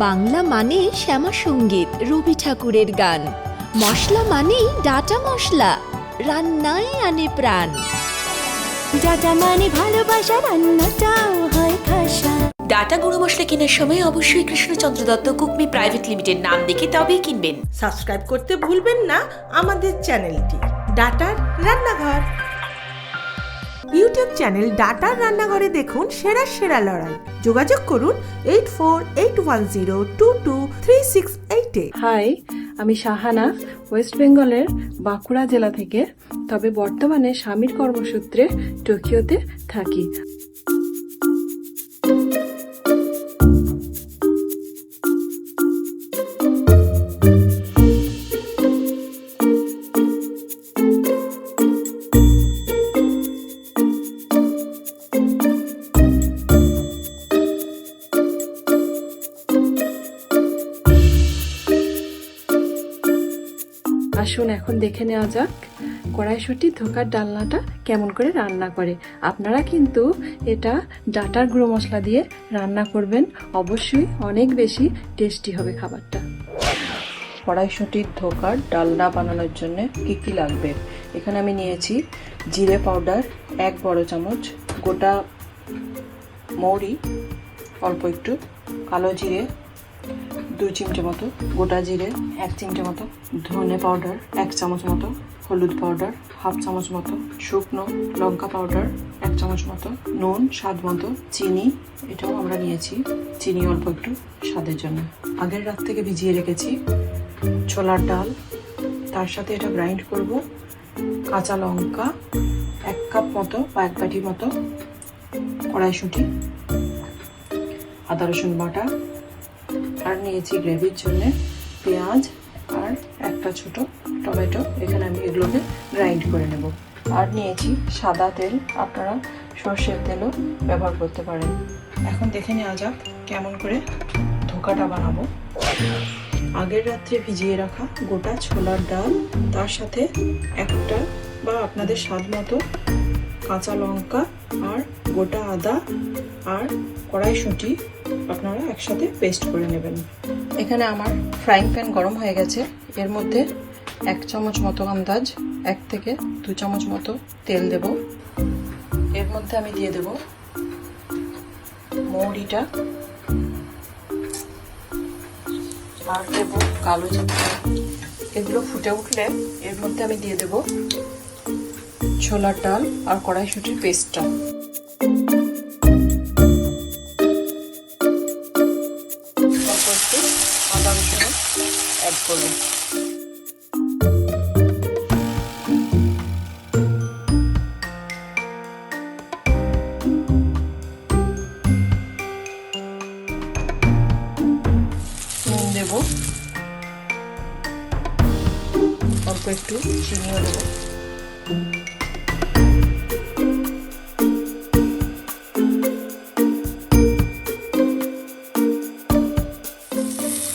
বাংলা মানে শ্যামা সঙ্গীত, রবি ঠাকুরের গান। মশলা মানেই ডাটা মশলা, রান্নায় আনে প্রাণ। ডাটা মানে ভালোবাসা, রান্নাটাও হয় খাসা। ডাটা গুঁড়ো মশলা কেনার সময় অবশ্যই কৃষ্ণচন্দ্র দত্ত কুকমি প্রাইভেট লিমিটেড নাম দেখে তবেই কিনবেন। সাবস্ক্রাইব করতে ভুলবেন না আমাদের চ্যানেলটি ডাটার রান্নাঘর। ইউটিউব চ্যানেল ডাটার রান্নাঘরে দেখুন সেরা সেরা লড়াই। যোগাযোগ করুন 8481022368-এ। হাই, আমি শাহানা, ওয়েস্ট বেঙ্গলের বাঁকুড়া জেলা থেকে। তবে বর্তমানে স্বামীর কর্মসূত্রে টোকিওতে থাকি। আসুন এখন দেখে নেওয়া যাক কড়াইশুটির ধোকার ডালনাটা কেমন করে রান্না করে। আপনারা কিন্তু এটা ডাটার গুঁড়ো মশলা দিয়ে রান্না করবেন, অবশ্যই অনেক বেশি টেস্টি হবে খাবারটা। কড়াইশুটির ধোকার ডালনা বানানোর জন্য কি কি লাগবে, এখানে আমি নিয়েছি জিরে পাউডার 1 বড় চামচ, গোটা মৌরি অল্প একটু, কালো জিরে 2 চিমটে মতো, গোটা জিরে 1 চিমটে মতো, ধনে পাউডার 1 চামচ মতো, হলুদ পাউডার 1/2 চামচ মতো, শুকনো লঙ্কা পাউডার 1 চামচ মতো, নুন স্বাদ মতো, চিনি এটাও আমরা নিয়েছি, চিনি অল্প একটু স্বাদের জন্য। আগের রাত থেকে ভিজিয়ে রেখেছি ছোলার ডাল, তার সাথে এটা গ্রাইন্ড করব। কাঁচা লঙ্কা 1 কাপ মতো বা 1 বাটি মতো, কড়াইশুঁটি, আদা রসুন বাটা, আর নিয়েছি গ্রেভির জন্য পেঁয়াজ আর একটা ছোট টমেটো। এখানে আমি এগুলোকে গ্রাইন্ড করে নেব। আর নিয়েছি সাদা তেল, আপনারা সর্ষের তেলও ব্যবহার করতে পারেন। এখন দেখে নেওয়া যাক কেমন করে ধোকাটা বানাবো। আগের রাত্রে ভিজিয়ে রাখা গোটা ছোলার ডাল, তার সাথে একটা বা আপনাদের স্বাদ মতো কাঁচা লঙ্কা আর গোটা আদা আর কড়াইশুঁটি আপনারা একসাথে পেস্ট করে নেবেন। এখানে আমার ফ্রাইং প্যান গরম হয়ে গেছে, এর মধ্যে 1 চামচ মতো আন্দাজ 1 থেকে 2 চামচ মতো তেল দেব। এর মধ্যে আমি দিয়ে দেব মৌরিটা, আর দেব কালো জিরে। এগুলো ফুটে উঠলে এর মধ্যে আমি দিয়ে দেব ছোলার ডাল আর কড়াইশুঁটির পেস্টটা। আদা রসুন অ্যাড করব। নুন দেব, অল্প একটু চিনিও দেব।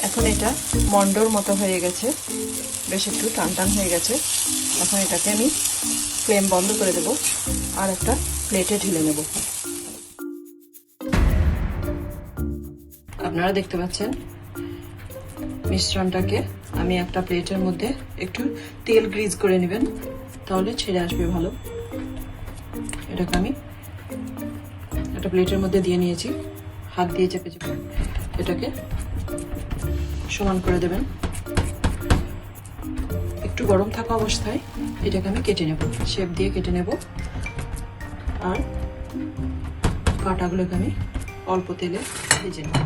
এখন এটা মন্ডর মতো হয়ে গেছে, বেশ একটু টান টান হয়ে গেছে। এখন এটাকে আমি ফ্লেম বন্ধ করে দেব আর একটা প্লেটে ঢেলে নেব। আপনারা দেখতে পাচ্ছেন মিশ্রণটাকে আমি একটা প্লেটের মধ্যে একটু তেল গ্রিজ করে নেবেন, তাহলে ছেড়ে আসবে ভালো। এটাকে আমি একটা প্লেটের মধ্যে দিয়ে নিয়েছি, হাত দিয়ে চেপে চেপে এটাকে সমান করে দেবেন। একটু গরম থাকা অবস্থায় এটাকে আমি কেটে নেব, শেপ দিয়ে কেটে নেব। আর কাঁটাগুলোকে আমি অল্প তেলে ভেজে নেব।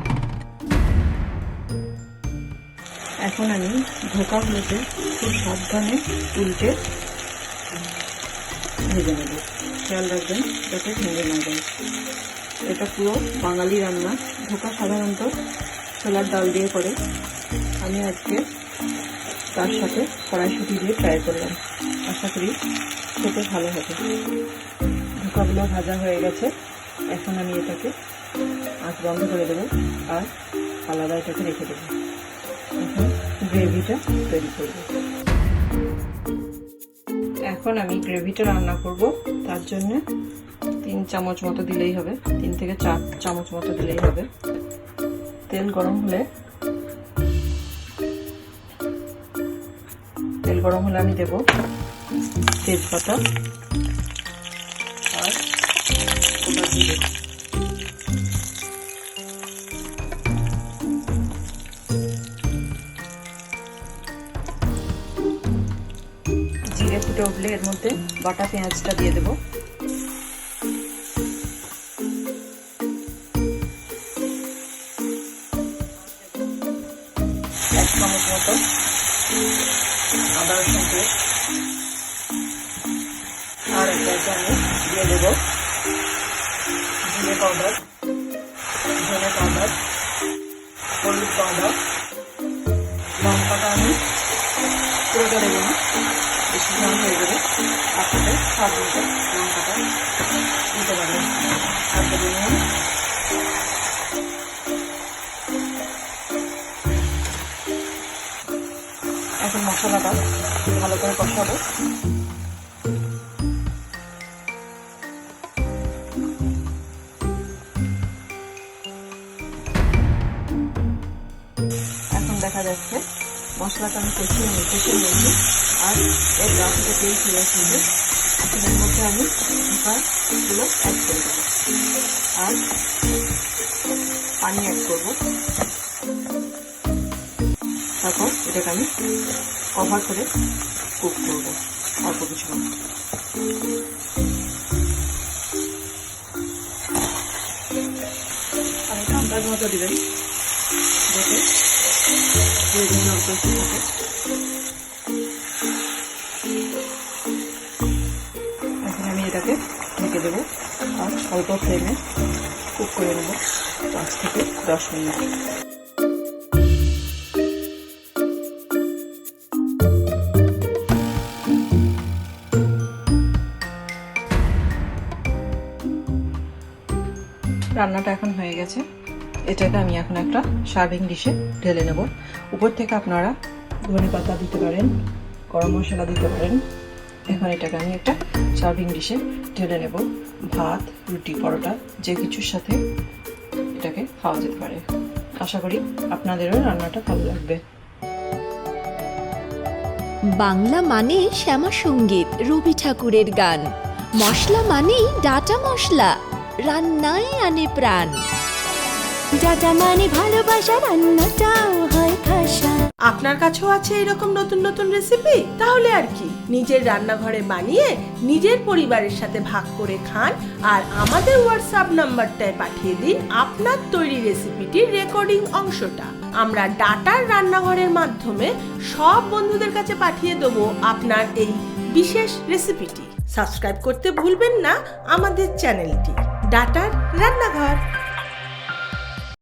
এখন আমি ধোকাগুলোকে খুব সাবধানে উল্টে ভেজে নেব। খেয়াল রাখবেন যাতে ভেঙে না যায়। এটা পুরো বাঙালি রান্না। ধোকা সাধারণত ছোলার ডাল দিয়ে করে, আমি আজকে তার সাথে কড়াইশুঁটি দিয়ে ট্রাই করলাম, আশা করি খেতে ভালো হবে। ধোকাগুলো ভাজা হয়ে গেছে, এখন আমি এটাকে আঁচ বন্ধ করে দেবো আর আলাদা এটাকে রেখে দেবো। এখন গ্রেভিটা তৈরি করব। এখন আমি গ্রেভিটা রান্না করব, তার জন্য 3 চামচ মতো দিলেই হবে, 3 থেকে 4 চামচ মতো দিলেই হবে। তেল গরম হলে তেল গরম হলে আমি দেব তেজপাতা আর গোটা জিরে। জিরে ফুটে উঠলে এর মধ্যে বাটা পেঁয়াজটা দিয়ে দেবো। এক চামচ মতো আদা রসুন পেস্ট আর একটা চামচ দিয়ে দেবো জিরে পাউডার, ধনে পাউডার, হলুদ পাউডার। লঙ্কাটা আমি পুরোটা দেবো না, বেশি ঝাল হয়ে যাবে। আপনাদের স্বাদ মতো লঙ্কাটা দিতে পারবেন। আর দেবো নুন। এখন মশলাটা ভালো করে কষাবো। এখন দেখা যাচ্ছে মশলাটা আমি কষিয়ে নিয়েছি আর এর গা থেকে তেল ফিরে আসবে। এখন এর মধ্যে আমি ধোকাগুলো অ্যাড করে দেবো আর পানি অ্যাড করবো। তারপর এটাকে আমি কভার করে কুক করবো অল্প কিছুক্ষণ। আর এটা আন্দাজ মতো দিবেন যাতে অল্প একটু থাকে। এখন আমি এটাকে ঢেকে দেবো আর অল্প ফ্লেমে কুক করে নেবো 5 থেকে 10 মিনিট। রান্নাটা এখন হয়ে গেছে। এটাকে আমি এখন একটা সার্ভিং ডিশে ঢেলে নেব। উপর থেকে আপনারা ধনে পাতা দিতে পারেন, গরম মশলা দিতে পারেন। এখন এটাকে আমি একটা সার্ভিং ডিশে ঢেলে নেব। ভাত, রুটি, পরোটা যে কিছুর সাথে এটাকে খাওয়া যেতে পারে। আশা করি আপনাদেরও রান্নাটা ভালো লাগবে। বাংলা মানে শ্যামা সঙ্গীত, রবি ঠাকুরের গান। মশলা মানেই ডাটা মশলা, রান্নায় আনে প্রাণ। ডাটা মানে ভালোবাসা, রান্নাটাও হয় খাসা। আপনার কাছেও আছে এরকম নতুন নতুন রেসিপি? তাহলে আর কি, নিজের রান্নাঘরে বানিয়ে নিজের পরিবারের সাথে ভাগ করে খান আর আমাদের হোয়াটসঅ্যাপ নাম্বারটায় পাঠিয়ে দিন আপনার তৈরি রেসিপিটির রেকর্ডিং অংশটা। আমরা ডাটার রান্নাঘরের মাধ্যমে সব বন্ধুদের কাছে পাঠিয়ে দেবো আপনার এই বিশেষ রেসিপিটি। সাবস্ক্রাইব করতে ভুলবেন না আমাদের চ্যানেলটি ডাটার রান্নাঘর।